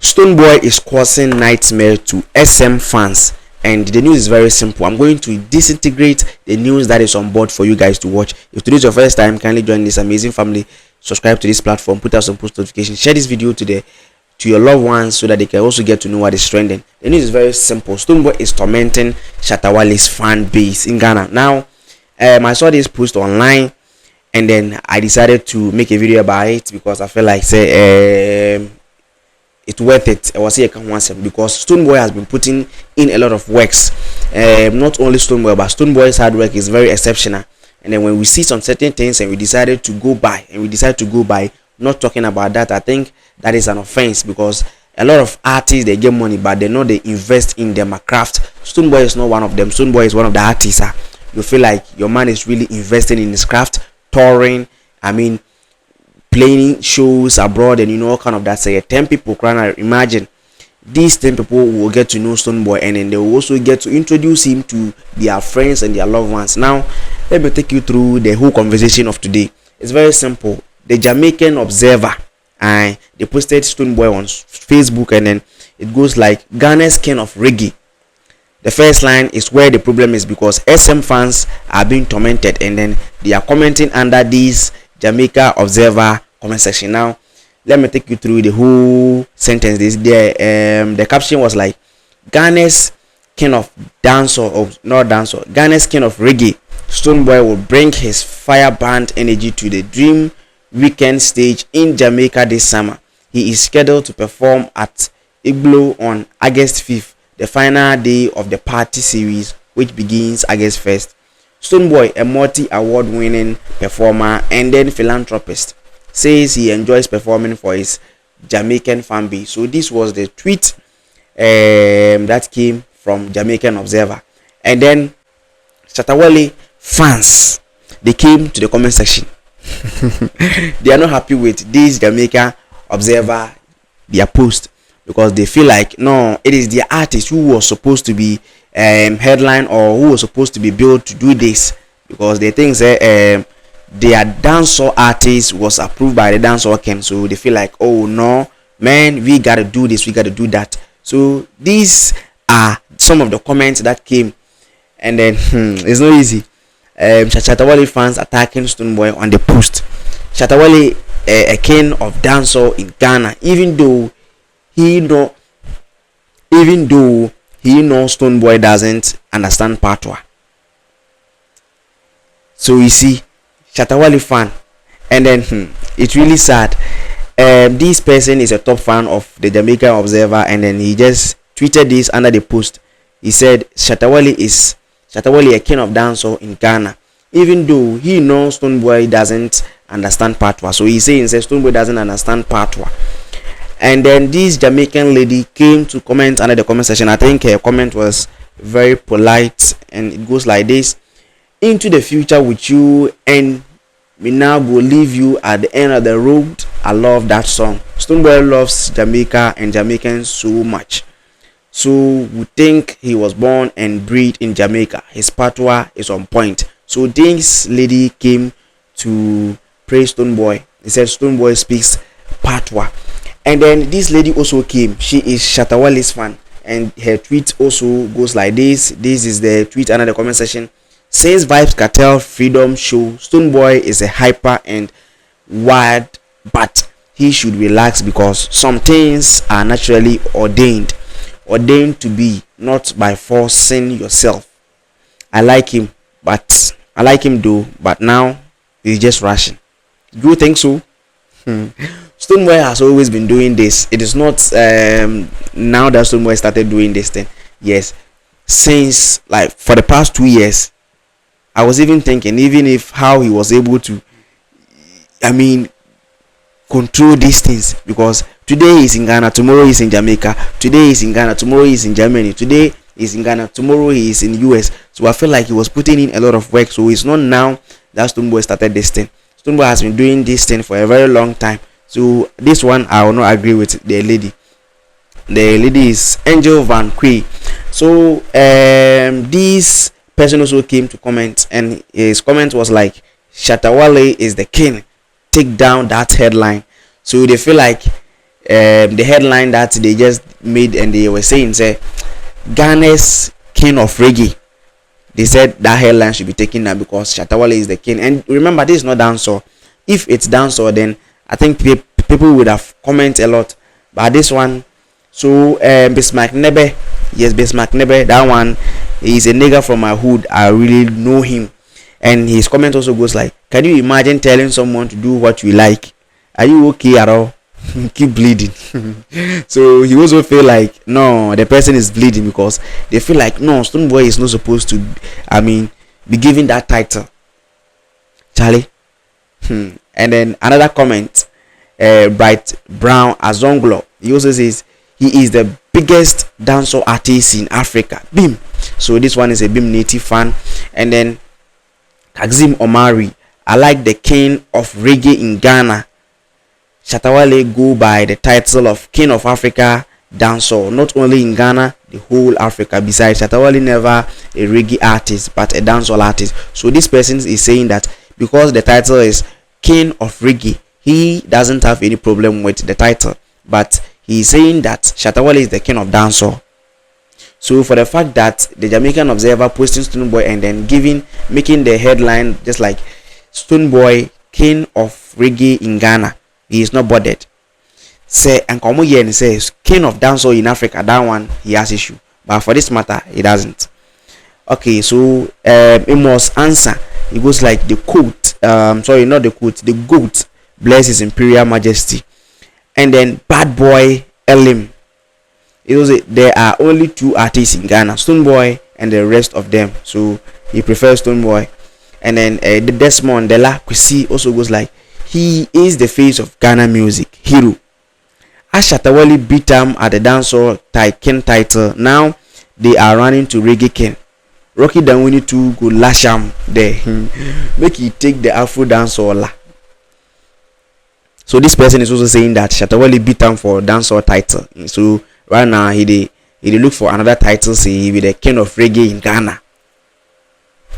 Stonebwoy is causing nightmare to SM fans, and the news is very simple. I'm going to disintegrate the news that is on board for you guys to watch. If today is your first time, kindly join this amazing family. Subscribe to this platform, put out some post notifications, share this video to your loved ones so that they can also get to know what is trending. The news is very simple. Stonebwoy is tormenting Shatta Wale's fan base in Ghana. Now, I saw this post online, and then I decided to make a video about it because I feel like it's worth it. I was here because Stonebwoy has been putting in a lot of works. Not only Stonebwoy, but Stonebwoy's hard work is very exceptional. And then when we see some certain things and we decide to go by, not talking about that, I think that is an offense, because a lot of artists, they get money, but they know they invest in their craft. Stonebwoy is not one of them. Stonebwoy is one of the artists. You feel like your man is really investing in his craft, touring, playing shows abroad, and all kind of that. Say 10 people crying. Imagine these 10 people will get to know Stonebwoy, and then they will also get to introduce him to their friends and their loved ones. Now let me take you through the whole conversation of today. It's very simple. The Jamaican Observer, and they posted Stonebwoy on Facebook, and then it goes like, Ghana's king of reggae. The first line is where the problem is, because SM fans are being tormented, and then they are commenting under this Jamaica Observer comment section. Now let me take you through the whole sentence. The caption was like, Ghana's king of Ghana's king of reggae, Stonebwoy will bring his firebrand energy to the Dream Weekend stage in Jamaica this summer. He is scheduled to perform at Iglo on August 5th, the final day of the party series, which begins August 1st. Stonebwoy, a multi-award winning performer and then philanthropist, says he enjoys performing for his Jamaican fan base. So this was the tweet that came from Jamaican Observer. And then Shatta Wale fans, they came to the comment section. They are not happy with this Jamaica Observer, their post, because they feel like, no, it is the artist who was supposed to be headline, or who was supposed to be built to do this, because they think their dancehall artist was approved by the dancehall king. So they feel like, oh no man, we gotta do this, we gotta do that. So these are some of the comments that came, and then it's not easy. Shatta Wale fans attacking Stonebwoy on the post. Shatta Wale, a king of dancehall in Ghana, even though he knows Stonebwoy doesn't understand patois. So you see, Shatta Wale fan, and then it's really sad. This person is a top fan of the Jamaican Observer, and then he just tweeted this under the post. He said Shatta Wale, a king of dancehall in Ghana, even though he knows Stonebwoy doesn't understand patois. So he's saying Stonebwoy doesn't understand patois. And then this Jamaican lady came to comment under the comment section. I think her comment was very polite, and it goes like this: into the future with you, and we now go leave you at the end of the road. I love that song. Stonebwoy loves Jamaica and Jamaicans so much. So we think he was born and bred in Jamaica. His patois is on point. So this lady came to praise Stonebwoy. He said Stonebwoy speaks patois. And then this lady also came. She is Shatta Wale's fan, and her tweet also goes like this. This is the tweet under the comment section. Says Vibes Cartel Freedom Show, Stonebwoy is a hyper and wild, but he should relax because some things are naturally ordained to be, not by forcing yourself. I like him though, but now he's just rushing. Do you think so? Stonebwoy has always been doing this. It is not now that Stonebwoy started doing this thing. Yes, since like for the past 2 years. I was even thinking, even if how he was able to control these things, because today he's in Ghana, tomorrow he's in Jamaica, today he's in Ghana, tomorrow he's in Germany, today he's in Ghana, tomorrow he's in US. So I feel like he was putting in a lot of work. So it's not now that Stonebwoy started this thing. Stonebwoy has been doing this thing for a very long time. So this one I will not agree with the lady. The lady is Angel Van Quay. So this person also came to comment, and his comment was like, Shatta Wale is the king, take down that headline. So they feel like the headline that they just made, and they were saying, say, Ghana's king of reggae. They said that headline should be taken now because Shatta Wale is the king. And remember, this is not dancehall. If it's dancehall, then I think people would have commented a lot. But this one, so Bismarck Nebe, yes, Bismarck Nebe, that one is a nigga from my hood. I really know him. And his comment also goes like, can you imagine telling someone to do what you like? Are you okay at all? Keep bleeding. So he also feel like, no, the person is bleeding because they feel like, no, Stonebwoy is not supposed to, be given that title. Charlie. And then another comment, Bright Brown Azonglo, he also says he is the biggest dancehall artist in Africa. Bim. So this one is a Bim native fan. And then Kazim Omari, I like the king of reggae in Ghana. Shatta Wale go by the title of King of Africa dancehall, not only in Ghana, the whole Africa. Besides, Shatta Wale never a reggae artist, but a dancehall artist. So this person is saying that because the title is King of Reggae, he doesn't have any problem with the title, but he is saying that Shatta Wale is the king of dancehall. So for the fact that the Jamaican Observer posting Stonebwoy and then making the headline just like Stonebwoy King of Reggae in Ghana, he is not bothered. Say and come here and says king of dancehall in Africa, that one he has issue, but for this matter he doesn't. Okay, so it must answer. It goes like the quote, sorry, not the quote, the goat bless his imperial majesty. And then Bad Boy Elim. It was there are only two artists in Ghana, Stonebwoy and the rest of them. So he prefers Stonebwoy. And then the Desmond Dela Kwesi also goes like, he is the face of Ghana music, hero. As Shatta Wale beat him at the dancehall king title, now they are running to reggae king. Rocky Danwini to go lash him there. Make he take the Afro dancehall. So this person is also saying that Shatta Wale beat him for dancehall title. So right now he look for another title, say he be the king of reggae in Ghana.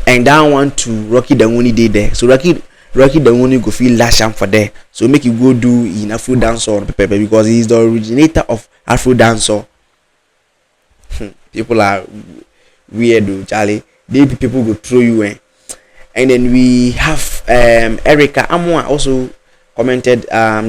And that one to Rocky Danwini did there. So Rocky Danwini go feel lash him for there. So make you go do in Afro dancehall because he is the originator of Afro dancehall. People are weird though, Charlie. People go throw you in. And then we have Erica Amwa also commented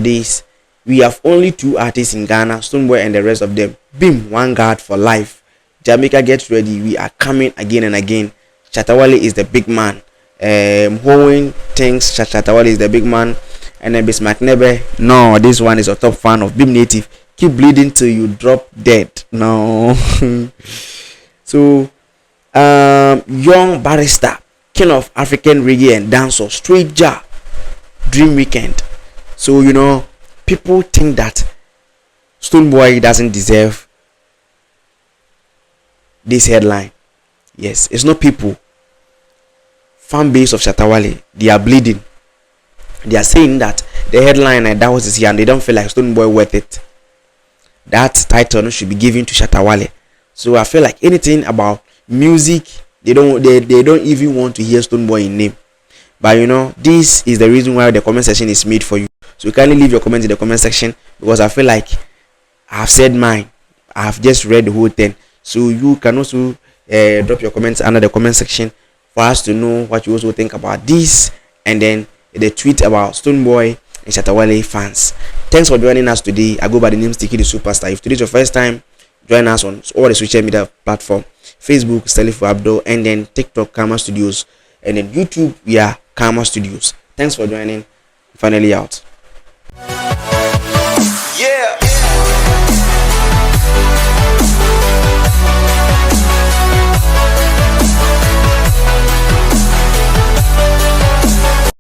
this. We have only two artists in Ghana, Stonebwoy and the rest of them. Bim, one guard for life. Jamaica, get ready. We are coming again and again. Shatta Wale is the big man. Hoeing thinks Shatta Wale is the big man. And then Bismarck Nebe, no, this one is a top fan of Bim Native. Keep bleeding till you drop dead. No. So young barrister, king of African reggae and dancehall, straight jar, dream weekend. So people think that Stonebwoy doesn't deserve this headline. Yes, it's not people. Fan base of Shatta Wale, they are bleeding. They are saying that the headline and that was this year, and they don't feel like Stonebwoy worth it. That title should be given to Shatta Wale. So I feel like anything about music, they don't even want to hear Stonebwoy in name. But this is the reason why the comment section is made for you. So you kindly leave your comments in the comment section, because I feel like I have said mine. I have just read the whole thing. So you can also drop your comments under the comment section for us to know what you also think about this, and then the tweet about Stonebwoy and Shatta Wale fans. Thanks for joining us today. I go by the name Sticky the Superstar. If today is your first time, join us on all the social media platform: Facebook, Stelifu Abdul, and then TikTok, Karma Studios, and then YouTube, we are Karma Studios. Thanks for joining. Finally out.